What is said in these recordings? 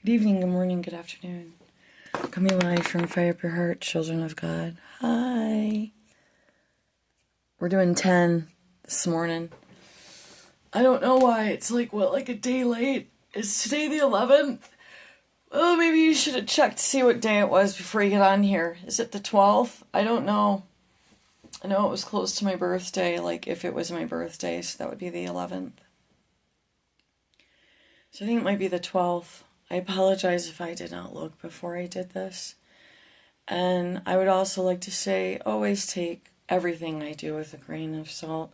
Good evening, good morning, good afternoon. Coming live from Fire Up Your Heart, children of God. Hi. We're doing 10 this morning. I don't know why. It's like a day late. Is today the 11th? Oh, maybe you should have checked to see what day it was before you get on here. Is it the 12th? I don't know. I know it was close to my birthday, like if it was my birthday, so that would be the 11th. So I think it might be the 12th. I apologize if I did not look before I did this. And I would also like to say, always take everything I do with a grain of salt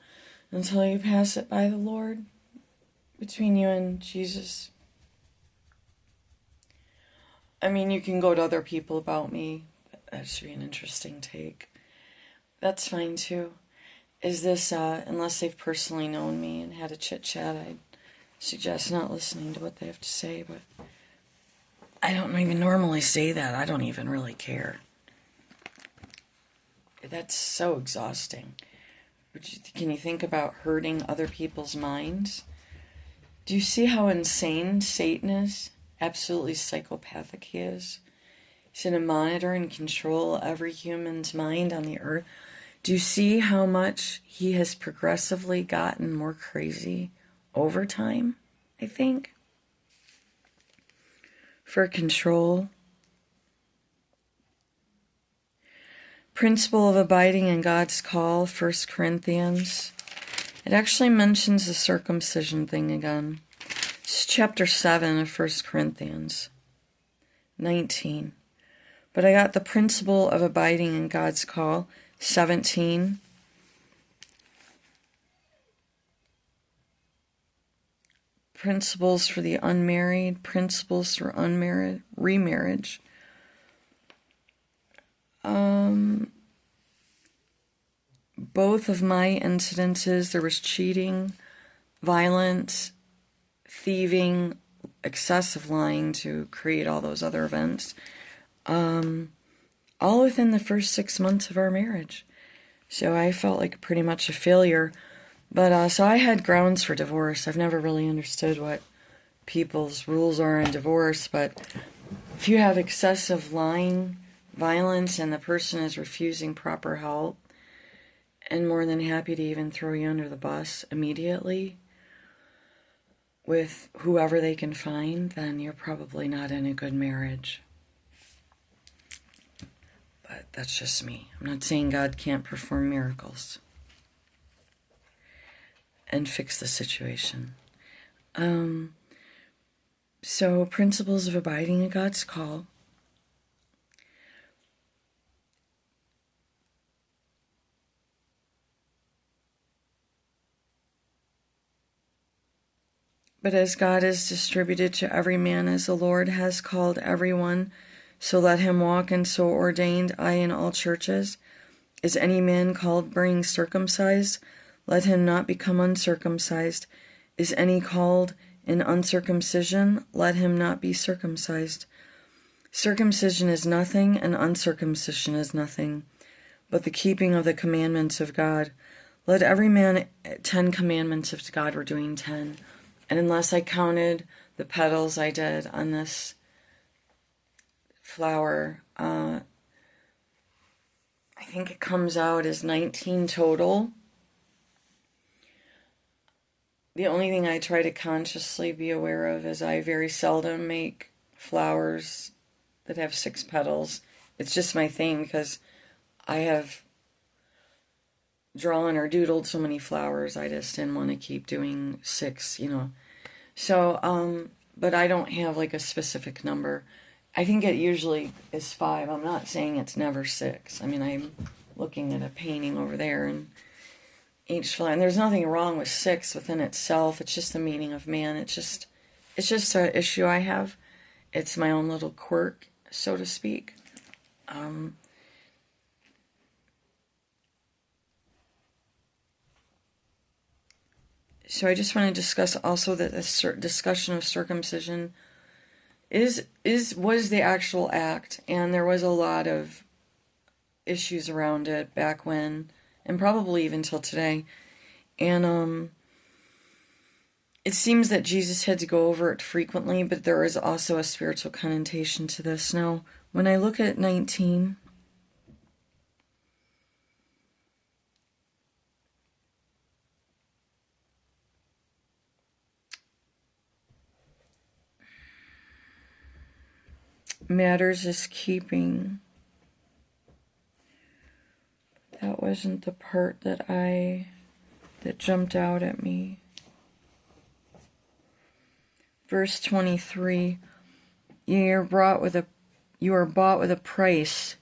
until you pass it by the Lord, between you and Jesus. I mean, you can go to other people about me. That should be an interesting take. That's fine too. Is this, unless they've personally known me and had a chit-chat, I'd suggest not listening to what they have to say, but I don't even normally say that. I don't even really care. That's so exhausting. Can you think about hurting other people's minds? Do you see how insane Satan is? Absolutely psychopathic he is. He's going to monitor and control every human's mind on the earth. Do you see how much he has progressively gotten more crazy over time, I think? For control. Principle of abiding in God's call, 1 Corinthians. It actually mentions the circumcision thing again. It's chapter 7 of 1 Corinthians 19. But I got the principle of abiding in God's call, 17. Principles for the unmarried, principles for unmarried, remarriage. Both of my incidences, there was cheating, violence, thieving, excessive lying to create all those other events. All within the first 6 months of our marriage. So I felt like pretty much a failure. But so I had grounds for divorce. I've never really understood what people's rules are in divorce, but if you have excessive lying, violence, and the person is refusing proper help, and more than happy to even throw you under the bus immediately with whoever they can find, then you're probably not in a good marriage. But that's just me. I'm not saying God can't perform miracles and fix the situation. So, principles of abiding in God's call. But as God is distributed to every man as the Lord has called everyone, so let him walk, and so ordained I in all churches. Is any man called being circumcised? Let him not become uncircumcised. Is any called in uncircumcision? Let him not be circumcised. Circumcision is nothing, and uncircumcision is nothing, but the keeping of the commandments of God. Let every man, 10 commandments of God, we're doing 10. And unless I counted the petals I did on this flower, I think it comes out as 19 total. The only thing I try to consciously be aware of is I very seldom make flowers that have 6 petals. It's just my thing because I have drawn or doodled so many flowers, I just didn't want to keep doing 6, So, but I don't have like a specific number. I think it usually is 5. I'm not saying it's never 6. I mean, I'm looking at a painting over there, and each flower, and there's nothing wrong with 6 within itself. It's just the meaning of man. It's just an issue I have. It's my own little quirk, so to speak. So I just want to discuss also that this discussion of circumcision was the actual act, and there was a lot of issues around it back when, and probably even till today. And It seems that Jesus had to go over it frequently, but there is also a spiritual connotation to this. Now, when I look at 19, matters is keeping. That wasn't the part that jumped out at me. Verse 23, you are bought with a price.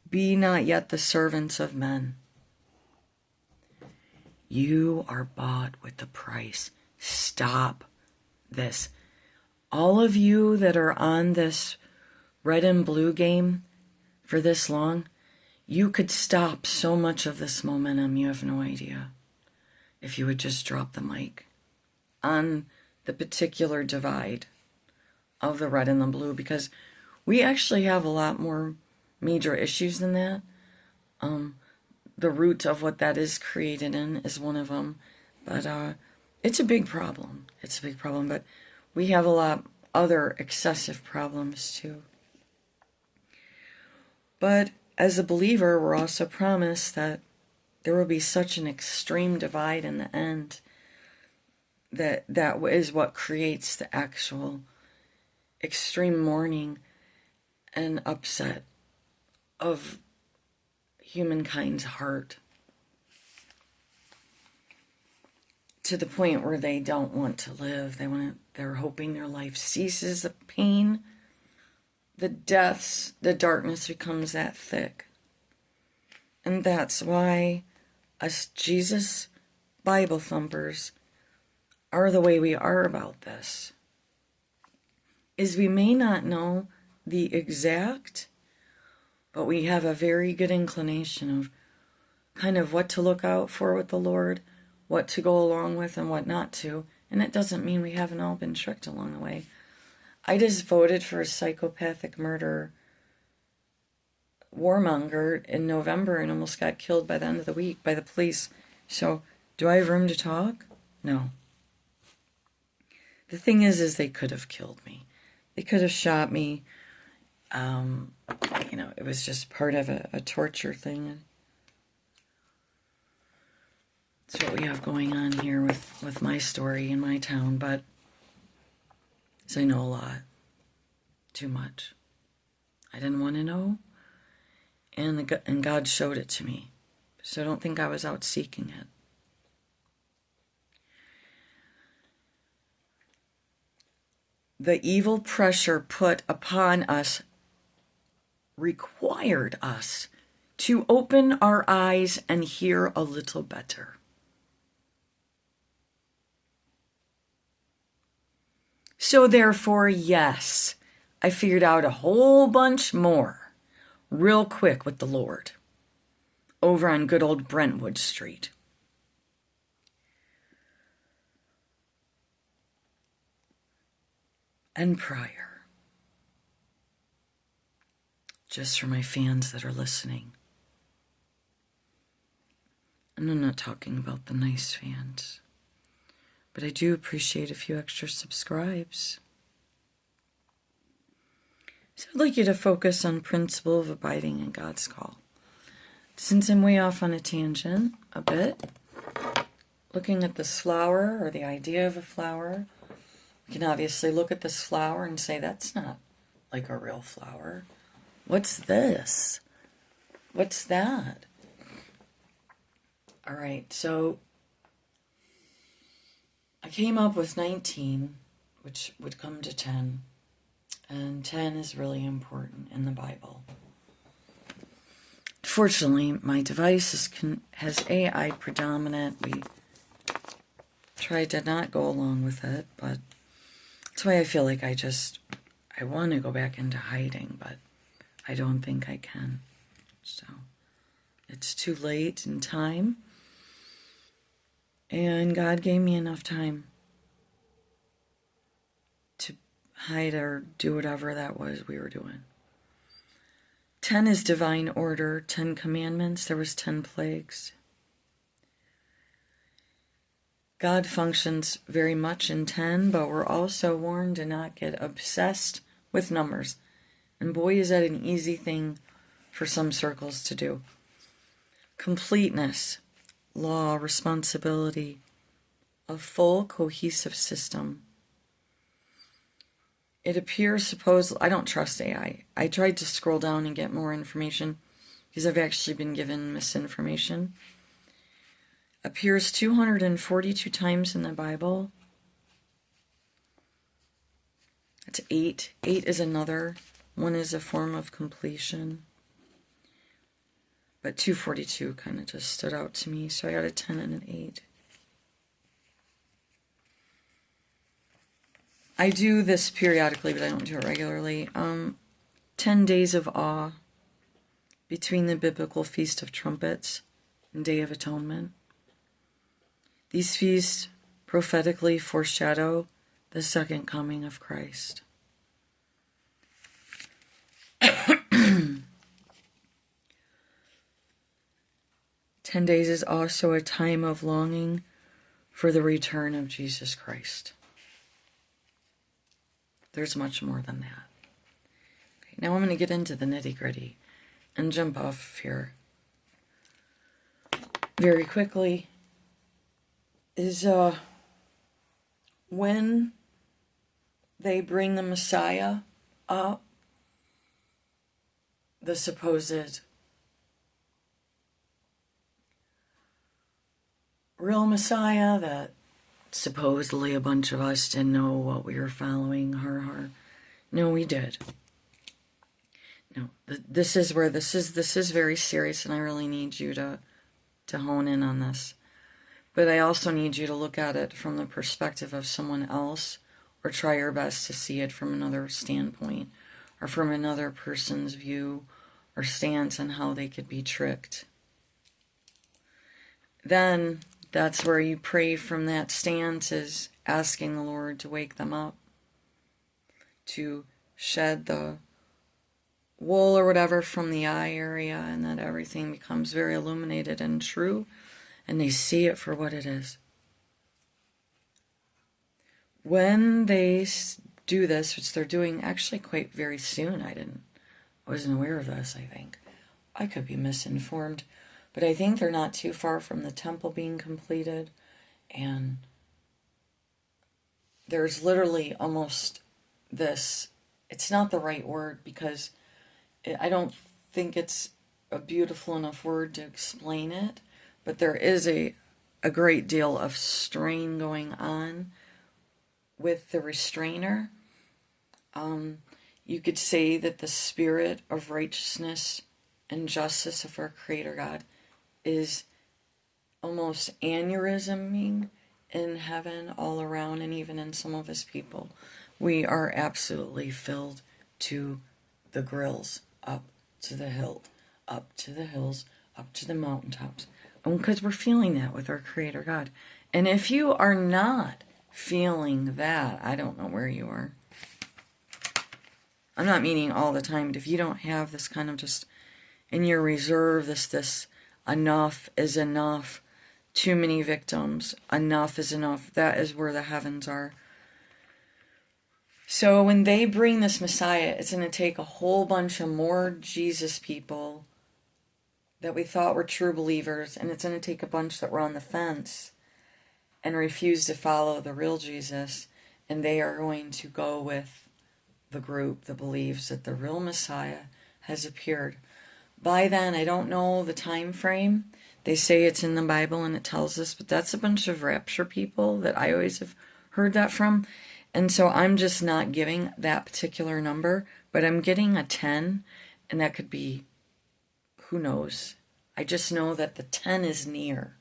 Be not yet the servants of men. You are bought with a price. Stop this. All of you that are on this red and blue game for this long, you could stop so much of this momentum, you have no idea, if you would just drop the mic on the particular divide of the red and the blue, because we actually have a lot more major issues than that. The root of what that is created in is one of them, but it's a big problem. It's a big problem, but we have a lot other excessive problems too. But as a believer, we're also promised that there will be such an extreme divide in the end that is what creates the actual extreme mourning and upset of humankind's heart, to the point where they don't want to live. They're hoping their life ceases. The pain, the deaths, the darkness becomes that thick. And that's why us Jesus Bible thumpers are the way we are about this. Is we may not know the exact, but we have a very good inclination of kind of what to look out for with the Lord, what to go along with and what not to. And it doesn't mean we haven't all been tricked along the way. I just voted for a psychopathic murder warmonger in November and almost got killed by the end of the week by the police. So, do I have room to talk? No. The thing is they could have killed me. They could have shot me. It was just part of a torture thing. That's what we have going on here with my story in my town, but I know a lot. Too much. I didn't want to know, and God showed it to me. So don't think I was out seeking it. The evil pressure put upon us required us to open our eyes and hear a little better. So therefore, yes, I figured out a whole bunch more real quick with the Lord over on good old Brentwood Street. And prior. Just for my fans that are listening. And I'm not talking about the nice fans. But I do appreciate a few extra subscribes. So I'd like you to focus on principle of abiding in God's call. Since I'm way off on a tangent a bit, looking at this flower or the idea of a flower, you can obviously look at this flower and say, that's not like a real flower. What's this? What's that? All right, so I came up with 19, which would come to 10. And 10 is really important in the Bible. Fortunately, my device has AI predominant. We tried to not go along with it, but that's why I feel like I want to go back into hiding, but I don't think I can. So it's too late in time. And God gave me enough time to hide or do whatever that was we were doing. 10 is divine order, 10 commandments. There was 10 plagues. God functions very much in 10, but we're also warned to not get obsessed with numbers. And boy, is that an easy thing for some circles to do. Completeness, law, responsibility, a full cohesive system. It appears I don't trust AI. I tried to scroll down and get more information because I've actually been given misinformation. Appears 242 times in the Bible. That's 8. 8 is another. 1 is a form of completion. But 242 kind of just stood out to me, so I got a 10 and an 8. I do this periodically, but I don't do it regularly. 10 days of awe between the biblical Feast of Trumpets and Day of Atonement. These feasts prophetically foreshadow the second coming of Christ. 10 days is also a time of longing for the return of Jesus Christ. There's much more than that. Okay, now I'm going to get into the nitty-gritty and jump off here very quickly. Is when they bring the Messiah up, the supposed real Messiah that supposedly a bunch of us didn't know what we were following. Har har. No, we did. No, this is where this is very serious, and I really need you to hone in on this. But I also need you to look at it from the perspective of someone else, or try your best to see it from another standpoint, or from another person's view or stance on how they could be tricked. Then that's where you pray from that stance, is asking the Lord to wake them up, to shed the wool or whatever from the eye area, and that everything becomes very illuminated and true, and they see it for what it is. When they do this, which they're doing actually quite very soon, I wasn't aware of this, I think. I could be misinformed, but I think they're not too far from the temple being completed, and there's literally almost this, it's not the right word, because I don't think it's a beautiful enough word to explain it, but there is a great deal of strain going on with the restrainer. You could say that the spirit of righteousness and justice of our Creator God is almost aneurysming in heaven all around, and even in some of His people. We are absolutely filled to the grills, up to the hilt, up to the hills, up to the mountaintops. Because we're feeling that with our Creator God. And if you are not feeling that, I don't know where you are. I'm not meaning all the time, but if you don't have this kind of just in your reserve, this enough is enough, too many victims, enough is enough, that is where the heavens are. So when they bring this Messiah, it's going to take a whole bunch of more Jesus people that we thought were true believers, and it's going to take a bunch that were on the fence and refuse to follow the real Jesus, and they are going to go with the group that believes that the real Messiah has appeared. By then, I don't know the time frame. They say it's in the Bible and it tells us, but that's a bunch of rapture people that I always have heard that from. And so I'm just not giving that particular number, but I'm getting a 10, and that could be, who knows. I just know that the 10 is near.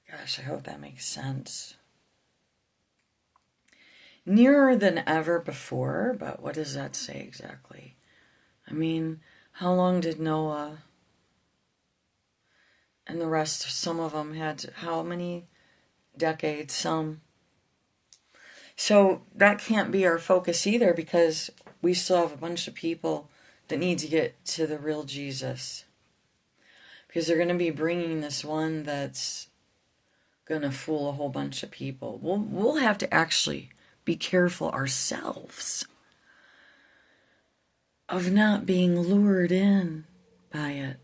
Gosh, I hope that makes sense. Nearer than ever before, but what does that say exactly? I mean, how long did Noah and the rest, some of them had, how many decades? Some. So that can't be our focus either, because we still have a bunch of people that need to get to the real Jesus. Because they're going to be bringing this one that's gonna fool a whole bunch of people. We'll have to actually be careful ourselves of not being lured in by it.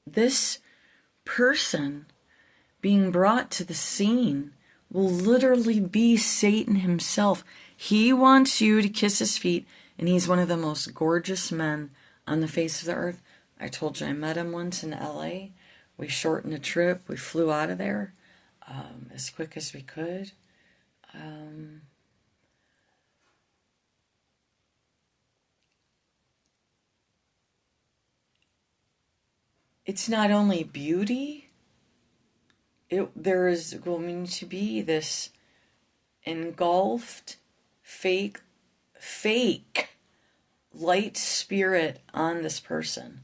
This person being brought to the scene will literally be Satan himself. He wants you to kiss his feet, and he's one of the most gorgeous men on the face of the earth. I told you I met him once in LA. We shortened the trip. We flew out of there as quick as we could. It's not only beauty. There is going to be this engulfed, fake light spirit on this person.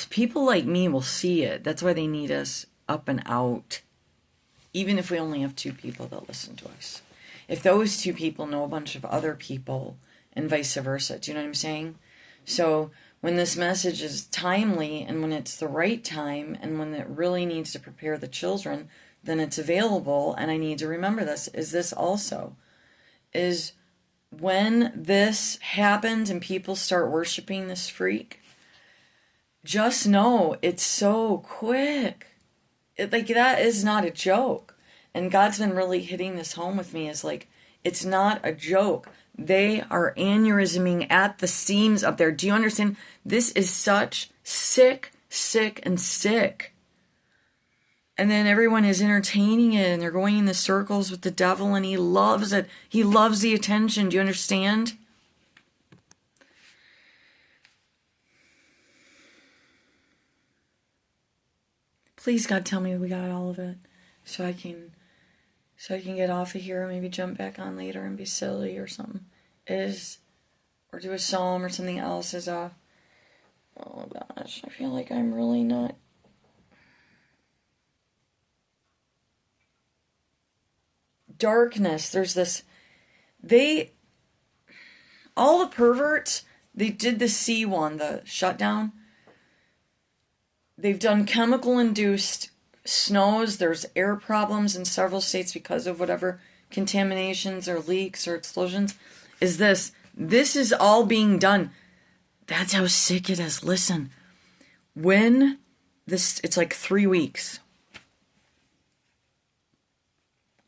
People like me will see it. That's why they need us up and out. Even if we only have 2 people that listen to us. If those 2 people know a bunch of other people and vice versa. Do you know what I'm saying? So when this message is timely and when it's the right time and when it really needs to prepare the children, then it's available. And I need to remember this. Is when this happens and people start worshiping this freak, just know it's so quick. That is not a joke. And God's been really hitting this home with me, is like, it's not a joke. They are aneurysming at the seams up there. Do you understand? This is such sick. And then everyone is entertaining it, and they're going in the circles with the devil, and he loves it. He loves the attention. Do you understand? Please, God, tell me we got all of it, so I can get off of here, maybe jump back on later and be silly or something. Or do a psalm or something else oh gosh, I feel like I'm really not. Darkness, there's this, all the perverts, they did the C1, the shutdown. They've done chemical-induced snows. There's air problems in several states because of whatever contaminations or leaks or explosions. This is all being done. That's how sick it is. Listen, it's like 3 weeks.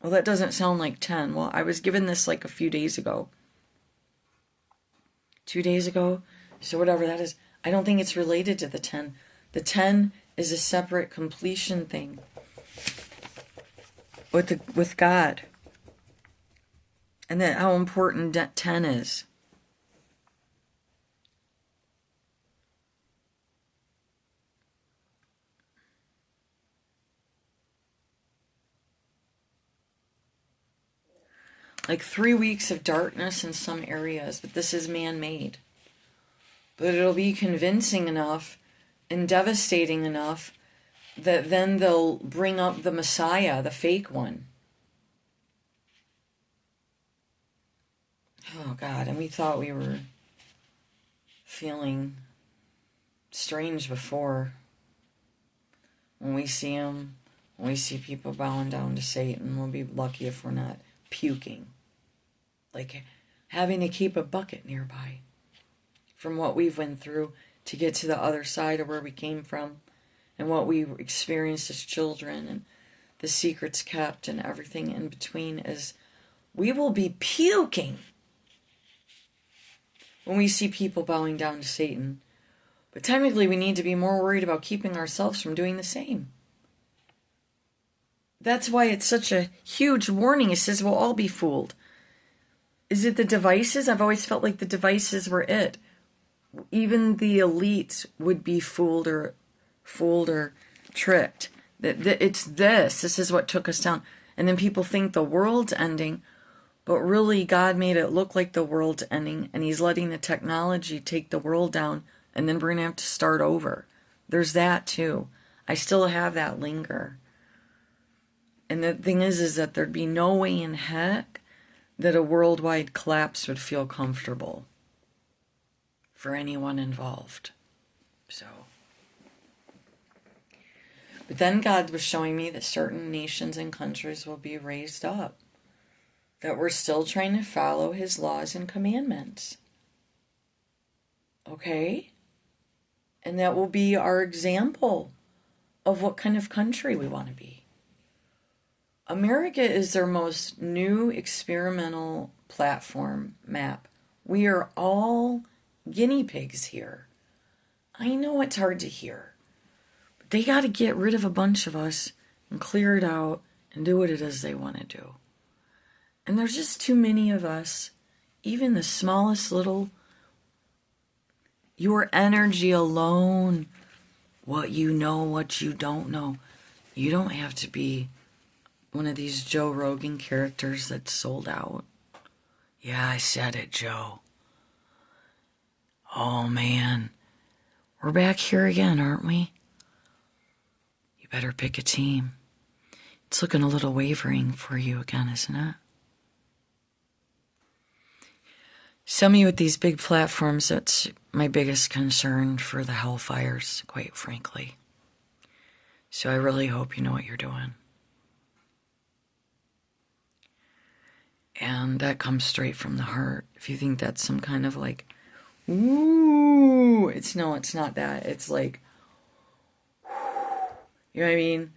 Well, that doesn't sound like 10. Well, I was given this like a few days ago. 2 days ago. So whatever that is. I don't think it's related to the 10. The 10 is a separate completion thing with God. And then how important 10 is. Like 3 weeks of darkness in some areas, but this is man-made. But it'll be convincing enough and devastating enough that then they'll bring up the Messiah, the fake one. Oh God, and we thought we were feeling strange before. When we see him, when we see people bowing down to Satan, we'll be lucky if we're not puking. Like having to keep a bucket nearby from what we've went through to get to the other side of where we came from and what we experienced as children and the secrets kept and everything in between. Is we will be puking when we see people bowing down to Satan. But technically we need to be more worried about keeping ourselves from doing the same. That's why it's such a huge warning. It says we'll all be fooled. Is it the devices? I've always felt like the devices were it. Even the elites would be fooled or tricked. It's this. This is what took us down. And then people think the world's ending, but really God made it look like the world's ending, and he's letting the technology take the world down, and then we're going to have to start over. There's that too. I still have that linger. And the thing is that there'd be no way in heck that a worldwide collapse would feel comfortable for anyone involved. So, But then God was showing me that certain nations and countries will be raised up, that we're still trying to follow his laws and commandments. Okay? And that will be our example of what kind of country we want to be. America is their most new experimental platform map. We are all guinea pigs here. I know it's hard to hear, but they got to get rid of a bunch of us and clear it out and do what it is they want to do. And there's just too many of us, even the smallest little, your energy alone, what you know, what you don't know. You don't have to be one of these Joe Rogan characters that's sold out. Yeah, I said it, Joe. Oh, man. We're back here again, aren't we? You better pick a team. It's looking a little wavering for you again, isn't it? Some of you with these big platforms, that's my biggest concern for the hellfires, quite frankly. So I really hope you know what you're doing. And that comes straight from the heart. If you think that's some kind of like, ooh, it's not that. It's like, you know what I mean?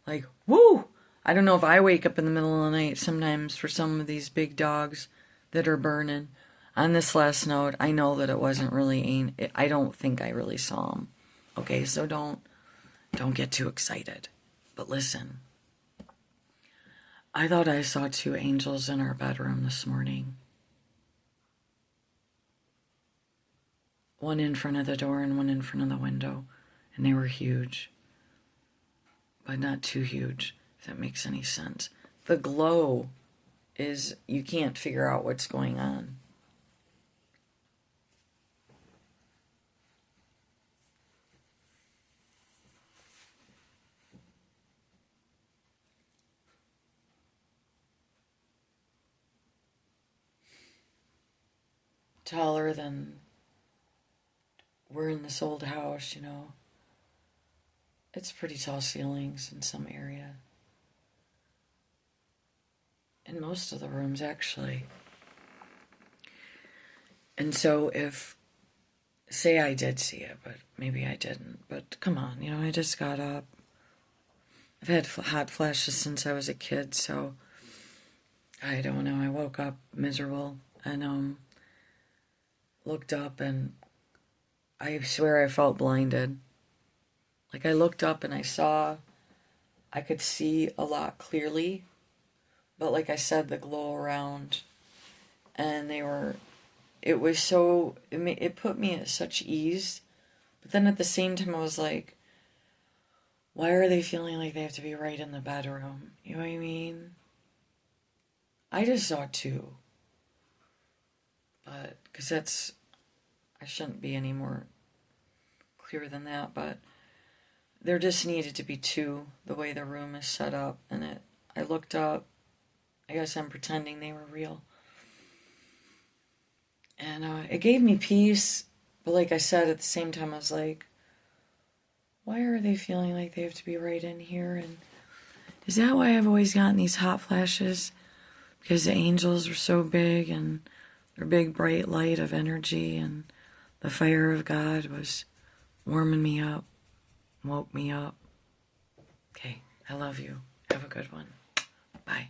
Like, woo! I don't know if I wake up in the middle of the night sometimes for some of these big dogs that are burning. On this last note, I know that it wasn't really, I don't think I really saw them. Okay, so don't get too excited. But listen, I thought I saw 2 angels in our bedroom this morning. One in front of the door and one in front of the window. And they were huge. But not too huge, if that makes any sense. The glow is, you can't figure out what's going on. Taller than, we're in this old house, you know. It's pretty tall ceilings in some area. In most of the rooms, actually. And so if, say I did see it, but maybe I didn't. But come on, you know, I just got up. I've had hot flashes since I was a kid, so I don't know. I woke up miserable and looked up and I swear I felt blinded. Like I looked up and I could see a lot clearly, but like I said, the glow around, and it was so, it put me at such ease, but then at the same time I was like, why are they feeling like they have to be right in the bedroom? You know what I mean? I just saw 2. But, because I shouldn't be any more clear than that, but there just needed to be 2, the way the room is set up, and I looked up, I guess I'm pretending they were real, and it gave me peace, but like I said, at the same time, I was like, why are they feeling like they have to be right in here, and is that why I've always gotten these hot flashes? Because the angels were so big, and their big bright light of energy, and the fire of God was warming me up, woke me up. Okay, I love you. Have a good one. Bye.